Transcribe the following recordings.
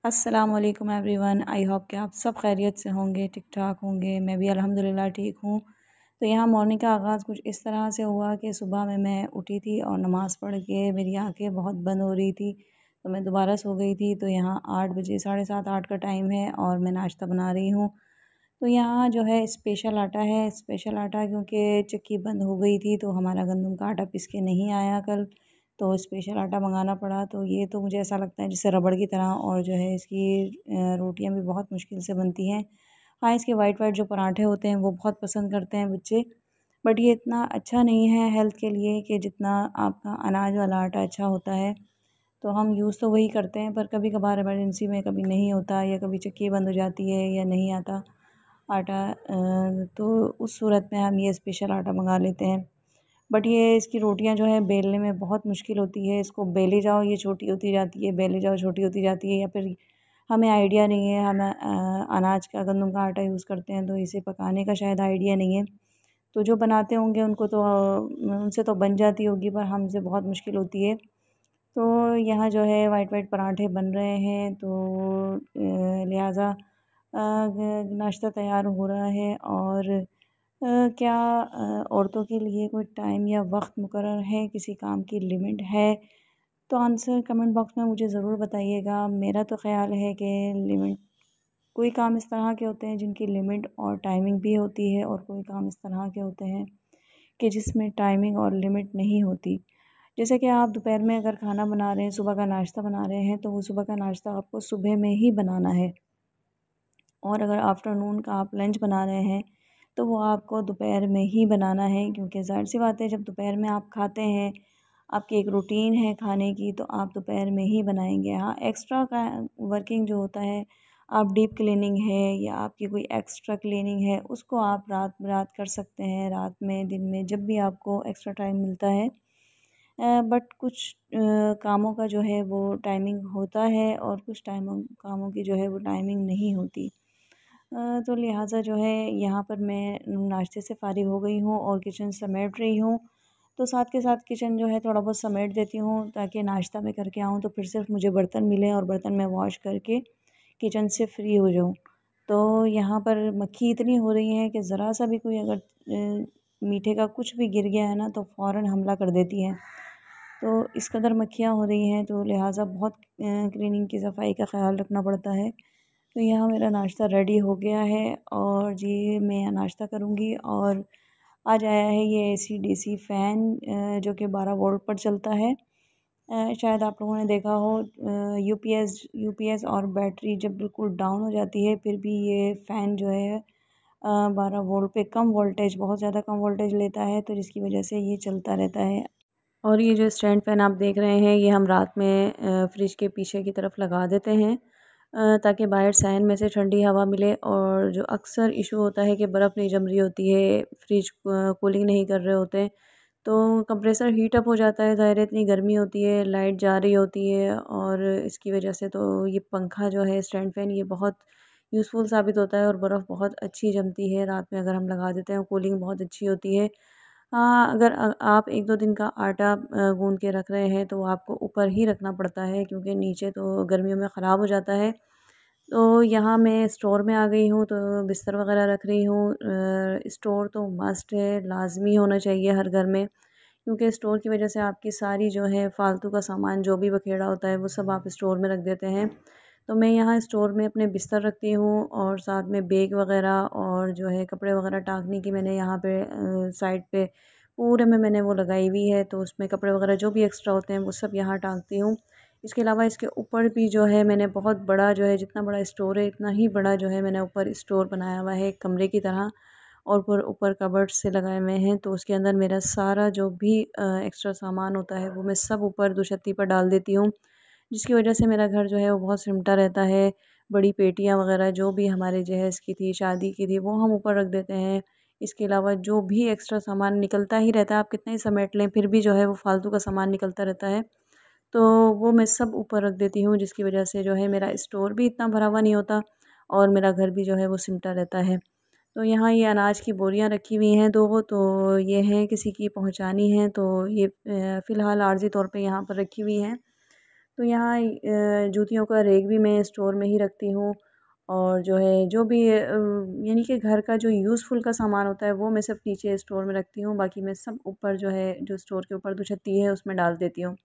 अस्सलाम वालेकुम everyone. I hope कि आप सब खैरियत से होंगे, ठीक ठाक होंगे। मैं भी अल्हम्दुलिल्लाह ठीक हूँ। तो यहाँ मॉर्निंग का आगाज़ कुछ इस तरह से हुआ कि सुबह में मैं उठी थी और नमाज़ पढ़ के मेरी आंखें बहुत बंद हो रही थी, तो मैं दोबारा सो गई थी। तो यहाँ 8 बजे, साढ़े 7 8 का टाइम है और मैं नाश्ता बना रही हूँ। तो यहाँ जो है स्पेशल आटा है, स्पेशल आटा क्योंकि चक्की बंद हो गई थी तो हमारा गंदम का आटा पीस के नहीं आया कल, तो स्पेशल आटा मंगाना पड़ा। तो ये तो मुझे ऐसा लगता है जैसे रबड़ की तरह, और जो है इसकी रोटियां भी बहुत मुश्किल से बनती हैं। हाँ, इसके वाइट वाइट जो पराठे होते हैं वो बहुत पसंद करते हैं बच्चे, बट ये इतना अच्छा नहीं है हेल्थ के लिए कि जितना आपका अनाज वाला आटा अच्छा होता है। तो हम यूज़ तो वही करते हैं, पर कभी कभार इमरजेंसी में कभी नहीं होता या कभी चक्की बंद हो जाती है या नहीं आता आटा, तो उस सूरत में हम ये स्पेशल आटा मंगा लेते हैं। बट ये इसकी रोटियां जो है बेलने में बहुत मुश्किल होती है। इसको बेले जाओ ये छोटी होती जाती है, बेले जाओ छोटी होती जाती है, या फिर हमें आइडिया नहीं है, हम अनाज का गंदम का आटा यूज़ करते हैं तो इसे पकाने का शायद आइडिया नहीं है। तो जो बनाते होंगे उनको तो उनसे तो बन जाती होगी, पर हमसे बहुत मुश्किल होती है। तो यहाँ जो है वाइट वाइट पराठे बन रहे हैं, तो लिहाजा नाश्ता तैयार हो रहा है। और क्या औरतों के लिए कोई टाइम या वक्त मुकर्रर है, किसी काम की लिमिट है? तो आंसर कमेंट बॉक्स में मुझे ज़रूर बताइएगा। मेरा तो ख़्याल है कि लिमिट, कोई काम इस तरह के होते हैं जिनकी लिमिट और टाइमिंग भी होती है, और कोई काम इस तरह के होते हैं कि जिसमें टाइमिंग और लिमिट नहीं होती। जैसे कि आप दोपहर में अगर खाना बना रहे हैं, सुबह का नाश्ता बना रहे हैं, तो वो सुबह का नाश्ता आपको सुबह में ही बनाना है। और अगर आफ्टरनून का आप लंच बना रहे हैं तो वो आपको दोपहर में ही बनाना है, क्योंकि ज़ाहिर सी बात है जब दोपहर में आप खाते हैं, आपकी एक रूटीन है खाने की, तो आप दोपहर में ही बनाएंगे। हाँ, एक्स्ट्रा का वर्किंग जो होता है, आप डीप क्लीनिंग है या आपकी कोई एक्स्ट्रा क्लीनिंग है, उसको आप रात रात कर सकते हैं, रात में, दिन में, जब भी आपको एक्स्ट्रा टाइम मिलता है। बट कुछ कामों का जो है वो टाइमिंग होता है और कुछ टाइमों कामों की जो है वो टाइमिंग नहीं होती। तो लिहाजा जो है यहाँ पर मैं नाश्ते से फ़ारिग हो गई हूँ और किचन समेट रही हूँ। तो साथ के साथ किचन जो है थोड़ा बहुत समेट देती हूँ ताकि नाश्ता मैं करके आऊँ तो फिर सिर्फ मुझे बर्तन मिले और बर्तन मैं वॉश करके किचन से फ्री हो जाऊँ। तो यहाँ पर मक्खी इतनी हो रही है कि ज़रा सा भी कोई अगर मीठे का कुछ भी गिर गया है ना तो फ़ौरन हमला कर देती हैं। तो इस कदर मक्खियाँ हो रही हैं, तो लिहाजा बहुत क्लीनिंग की सफाई का ख़्याल रखना पड़ता है। तो यहाँ मेरा नाश्ता रेडी हो गया है और जी मैं यहाँ नाश्ता करूँगी। और आज आया है ये AC/DC फ़ैन, जो कि 12 वोल्ट पर चलता है। शायद आप लोगों ने देखा हो, यूपीएस और बैटरी जब बिल्कुल डाउन हो जाती है फिर भी ये फ़ैन जो है 12 वोल्ट पे, कम वोल्टेज, बहुत ज़्यादा कम वोल्टेज लेता है, तो जिसकी वजह से ये चलता रहता है। और ये जो स्टैंड फ़ैन आप देख रहे हैं ये हम रात में फ्रिज के पीछे की तरफ लगा देते हैं, ताकि बाहर सहन में से ठंडी हवा मिले। और जो अक्सर इशू होता है कि बर्फ़ नहीं जम रही होती है, फ्रिज कूलिंग नहीं कर रहे होते, तो कंप्रेसर हीट अप हो जाता है, ज़ाहिर है इतनी गर्मी होती है, लाइट जा रही होती है, और इसकी वजह से तो ये पंखा जो है स्टैंड फ़ैन ये बहुत यूज़फुल साबित होता है। और बर्फ़ बहुत अच्छी जमती है रात में अगर हम लगा देते हैं, कूलिंग बहुत अच्छी होती है। हाँ, अगर आप 1-2 दिन का आटा गूँध के रख रहे हैं तो वो आपको ऊपर ही रखना पड़ता है, क्योंकि नीचे तो गर्मियों में ख़राब हो जाता है। तो यहाँ मैं स्टोर में आ गई हूँ तो बिस्तर वग़ैरह रख रही हूँ। स्टोर तो मस्ट है, लाज़मी होना चाहिए हर घर में, क्योंकि स्टोर की वजह से आपकी सारी जो है फ़ालतू का सामान जो भी बखेड़ा होता है वो सब आप स्टोर में रख देते हैं। तो मैं यहाँ स्टोर में अपने बिस्तर रखती हूँ और साथ में बैग वग़ैरह और जो है कपड़े वग़ैरह टाँगने की मैंने यहाँ पे साइड पे पूरे में मैंने वो लगाई हुई है, तो उसमें कपड़े वग़ैरह जो भी एक्स्ट्रा होते हैं वो सब यहाँ टाँगती हूँ। इसके अलावा इसके ऊपर भी जो है मैंने बहुत बड़ा जो है, जितना बड़ा स्टोर है इतना ही बड़ा जो है मैंने ऊपर स्टोर बनाया हुआ है एक कमरे की तरह, और ऊपर ऊपर कबर्ड से लगाए हुए हैं। तो उसके अंदर मेरा सारा जो भी एक्स्ट्रा सामान होता है वो मैं सब ऊपर दुछत्ती पर डाल देती हूँ, जिसकी वजह से मेरा घर जो है वो बहुत सिमटा रहता है। बड़ी पेटियाँ वग़ैरह जो भी हमारे जहेज़ की थी, शादी की थी, वो हम ऊपर रख देते हैं। इसके अलावा जो भी एक्स्ट्रा सामान निकलता ही रहता है, आप कितना ही समेट लें फिर भी जो है वो फ़ालतू का सामान निकलता रहता है। तो वो मैं सब ऊपर रख देती हूँ, जिसकी वजह से जो है मेरा स्टोर भी इतना भरा हुआ नहीं होता और मेरा घर भी जो है वो सिमटा रहता है। तो यहाँ ये अनाज की बोरियाँ रखी हुई हैं 2, तो ये हैं किसी की पहुँचानी है, तो ये फ़िलहाल आर्ज़ी तौर पे यहाँ पर रखी हुई हैं। तो यहाँ जूतियों का रैक भी मैं स्टोर में ही रखती हूँ। और जो है जो भी यानी कि घर का जो यूज़फुल का सामान होता है वो मैं सिर्फ नीचे स्टोर में रखती हूँ, बाकी मैं सब ऊपर जो है जो स्टोर के ऊपर जो छत्ती है उसमें डाल देती हूँ।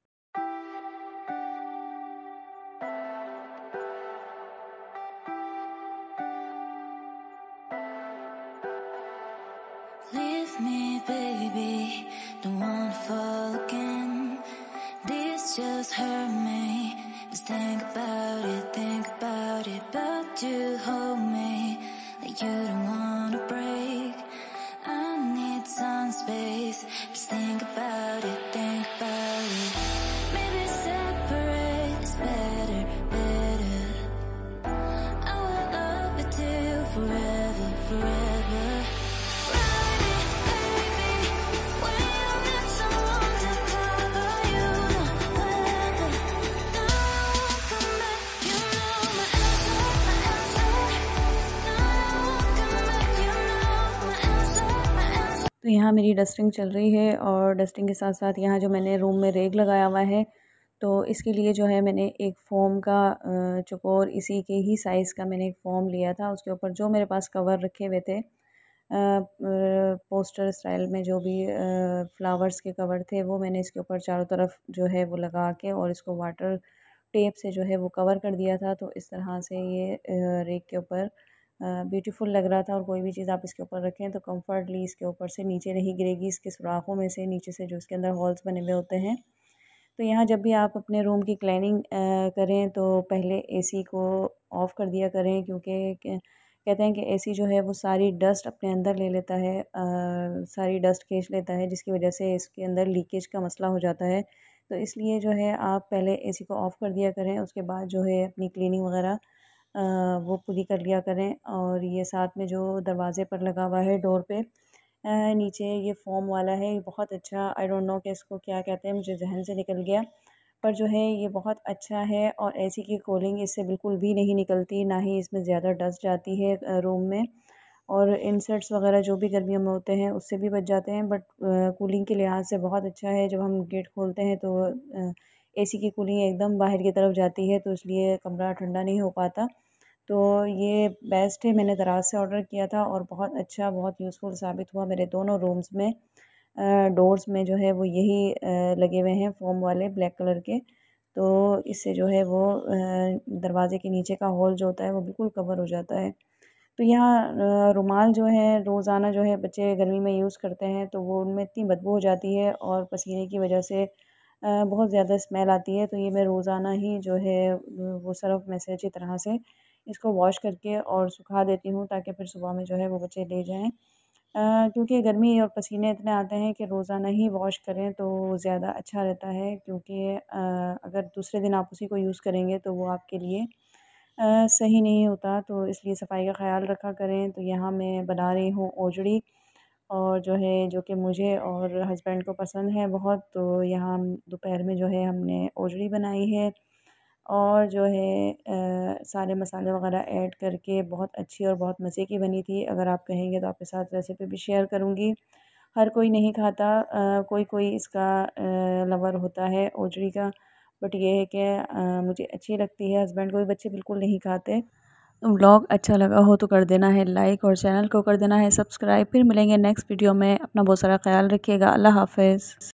Leave me, baby, don't wanna fall again. This just hurt me. Just think about it. But you hold me like you don't wanna break. I need some space. Just think about it, think about it. Maybe separate is better, better. I will love you till forever, forever. तो यहाँ मेरी dusting चल रही है और dusting के साथ साथ यहाँ जो मैंने रूम में रैक लगाया हुआ है, तो इसके लिए जो है मैंने एक फ़ोम का चौकोर इसी के ही साइज़ का मैंने एक फ़ोम लिया था। उसके ऊपर जो मेरे पास कवर रखे हुए थे पोस्टर स्टाइल में जो भी फ्लावर्स के कवर थे, वो मैंने इसके ऊपर चारों तरफ जो है वो लगा के और इसको वाटर टेप से जो है वो कवर कर दिया था। तो इस तरह से ये रैक के ऊपर ब्यूटीफुल लग रहा था और कोई भी चीज़ आप इसके ऊपर रखें तो कंफर्टली इसके ऊपर से नीचे नहीं गिरेगी, इसके सुराखों में से नीचे से जो इसके अंदर होल्स बने हुए होते हैं। तो यहाँ जब भी आप अपने रूम की क्लीनिंग करें तो पहले एसी को ऑफ़ कर दिया करें, क्योंकि कहते हैं कि एसी जो है वो सारी डस्ट अपने अंदर ले लेता है, सारी डस्ट खींच लेता है, जिसकी वजह से इसके अंदर लीकेज का मसला हो जाता है। तो इसलिए जो है आप पहले एसी को ऑफ़ कर दिया करें, उसके बाद जो है अपनी क्लीनिंग वगैरह वो पूरी कर लिया करें। और ये साथ में जो दरवाज़े पर लगा हुआ है डोर पे नीचे ये फ़ोम वाला है, ये बहुत अच्छा, आई डोंट नो कि इसको क्या कहते हैं, मुझे ज़हन से निकल गया। पर जो है ये बहुत अच्छा है और एसी की कूलिंग इससे बिल्कुल भी नहीं निकलती, ना ही इसमें ज़्यादा डस्ट जाती है रूम में। और इंसेक्ट्स वगैरह जो भी गर्मियों में होते हैं उससे भी बच जाते हैं, बट कूलिंग के लिहाज से बहुत अच्छा है। जब हम गेट खोलते हैं तो एसी की कूलिंग एकदम बाहर की तरफ जाती है, तो इसलिए कमरा ठंडा नहीं हो पाता। तो ये बेस्ट है, मैंने दराज से ऑर्डर किया था और बहुत अच्छा, बहुत यूज़फुल साबित हुआ। मेरे दोनों रूम्स में डोर्स में जो है वो यही लगे हुए हैं फ़ोम वाले ब्लैक कलर के। तो इससे जो है वो दरवाज़े के नीचे का होल जो होता है वो बिल्कुल कवर हो जाता है। तो यहाँ रुमाल जो है रोज़ाना जो है बच्चे गर्मी में यूज़ करते हैं, तो वो उनमें इतनी बदबू हो जाती है और पसीने की वजह से बहुत ज़्यादा स्मेल आती है। तो ये मैं रोज़ाना ही जो है वो सर्फ़ में से अच्छी तरह से इसको वॉश करके और सुखा देती हूँ, ताकि फिर सुबह में जो है वो बच्चे ले जाएँ। क्योंकि गर्मी और पसीने इतने आते हैं कि रोज़ाना ही वॉश करें तो ज़्यादा अच्छा रहता है, क्योंकि अगर दूसरे दिन आप उसी को यूज़ करेंगे तो वो आपके लिए सही नहीं होता। तो इसलिए सफाई का ख़्याल रखा करें। तो यहाँ मैं बना रही हूँ ओजड़ी, और जो है जो कि मुझे और हस्बैंड को पसंद है बहुत। तो यहाँ हम दोपहर में जो है हमने ओजड़ी बनाई है और जो है सारे मसाले वगैरह ऐड करके बहुत अच्छी और बहुत मज़े की बनी थी। अगर आप कहेंगे तो आपके साथ रेसिपी भी शेयर करूँगी। हर कोई नहीं खाता, कोई कोई इसका लवर होता है ओजड़ी का, बट ये है कि मुझे अच्छी लगती है, हस्बैंड को भी, बच्चे बिल्कुल नहीं खाते। तो व्लॉग अच्छा लगा हो तो कर देना है लाइक और चैनल को कर देना है सब्सक्राइब। फिर मिलेंगे नेक्स्ट वीडियो में। अपना बहुत सारा ख्याल रखिएगा। अल्लाह हाफ़िज़।